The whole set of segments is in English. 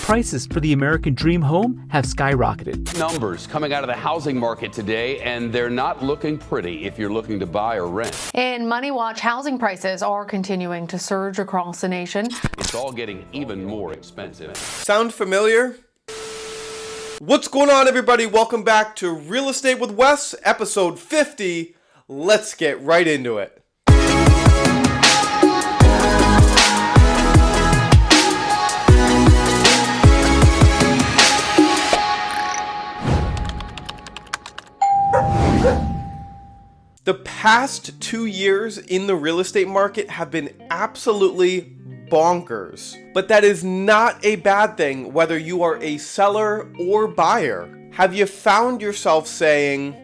prices for the American dream home have skyrocketed. Numbers coming out of the housing market today, and they're not looking pretty if you're looking to buy or rent. In Money Watch, housing prices are continuing to surge across the nation. It's all getting even more expensive. Sound familiar? What's going on, everybody? Welcome back to Real Estate with Wes, episode 50. Let's get right into it. The past 2 years in the real estate market have been absolutely bonkers. But that is not a bad thing, whether you are a seller or buyer. Have you found yourself saying,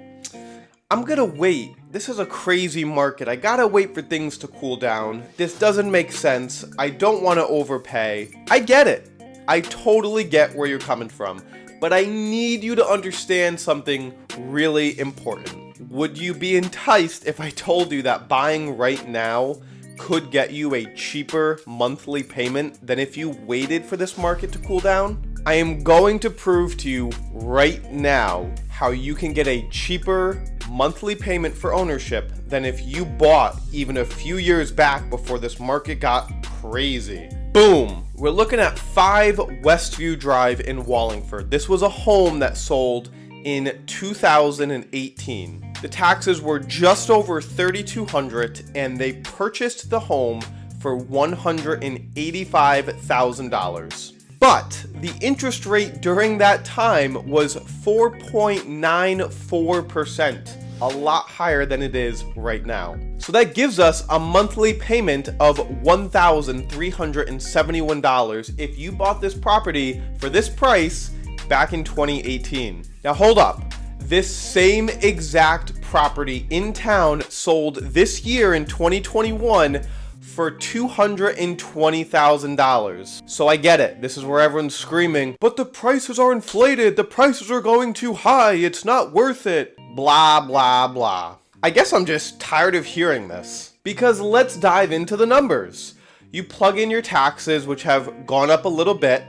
I'm gonna wait. This is a crazy market. I gotta wait for things to cool down. This doesn't make sense. I don't want to overpay. I get it. I totally get where you're coming from. But I need you to understand something really important. Would you be enticed if I told you that buying right now could get you a cheaper monthly payment than if you waited for this market to cool down? I am going to prove to you right now how you can get a cheaper monthly payment for ownership than if you bought even a few years back before this market got crazy. Boom! We're looking at 5 Westview Drive in Wallingford. This was a home that sold in 2018. The taxes were just over $3,200 and they purchased the home for $185,000. But the interest rate during that time was 4.94%, a lot higher than it is right now. So that gives us a monthly payment of $1,371 if you bought this property for this price back in 2018. Now hold up. This same exact property in town sold this year in 2021 for $220,000. So I get it. This is where everyone's screaming, but the prices are inflated. The prices are going too high. It's not worth it. Blah, blah, blah. I guess I'm just tired of hearing this. Because let's dive into the numbers. You plug in your taxes, which have gone up a little bit,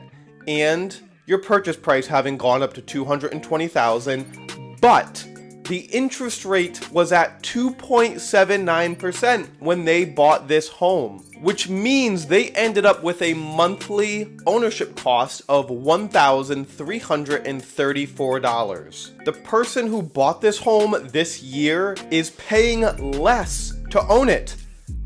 and your purchase price having gone up to $220,000, but the interest rate was at 2.79% when they bought this home, which means they ended up with a monthly ownership cost of $1,334. The person who bought this home this year is paying less to own it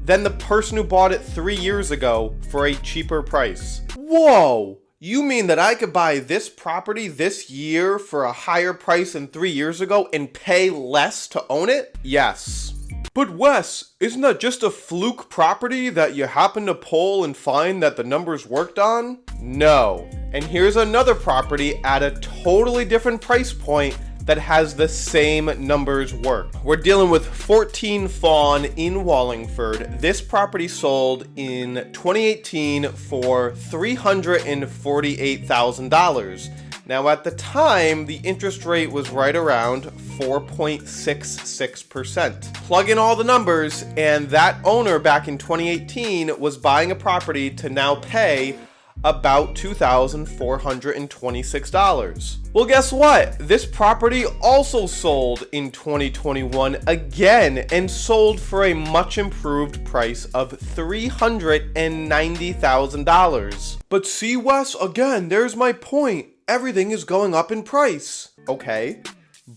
than the person who bought it 3 years ago for a cheaper price. Whoa! You mean that I could buy this property this year for a higher price than 3 years ago and pay less to own it? Yes. But Wes, isn't that just a fluke property that you happen to pull and find that the numbers worked on? No. And here's another property at a totally different price point that has the same numbers work. We're dealing with 14 Fawn in Wallingford. This property sold in 2018 for $348,000. Now at the time, the interest rate was right around 4.66%. Plug in all the numbers, and that owner back in 2018 was buying a property to now pay about $2,426. Well, guess what? This property also sold in 2021 again and sold for a much improved price of $390,000. But see, Wes, again, there's my point. Everything is going up in price. Okay,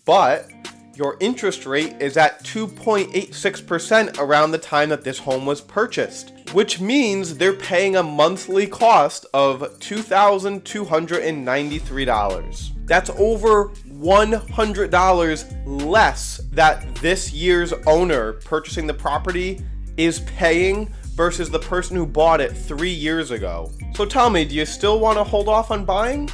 but your interest rate is at 2.86% around the time that this home was purchased, which means they're paying a monthly cost of $2,293. That's over $100 less that this year's owner purchasing the property is paying versus the person who bought it 3 years ago. So tell me, do you still want to hold off on buying?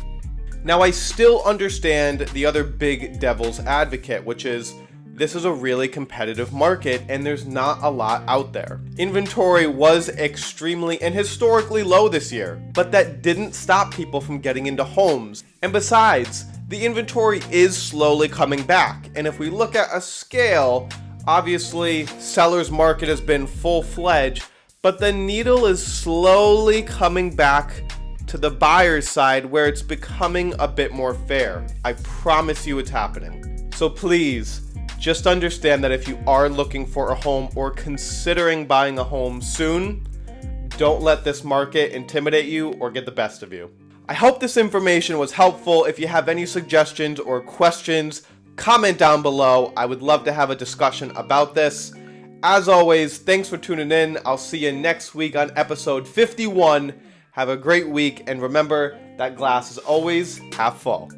Now, I still understand the other big devil's advocate, which is this is a really competitive market and there's not a lot out there. Inventory was extremely and historically low this year, but that didn't stop people from getting into homes. And besides, the inventory is slowly coming back. And if we look at a scale, obviously seller's market has been full-fledged, but the needle is slowly coming back to the buyer's side where it's becoming a bit more fair. I promise you it's happening. So please, just understand that if you are looking for a home or considering buying a home soon, don't let this market intimidate you or get the best of you. I hope this information was helpful. If you have any suggestions or questions, comment down below. I would love to have a discussion about this. As always, thanks for tuning in. I'll see you next week on episode 51. Have a great week, and remember that glass is always half full.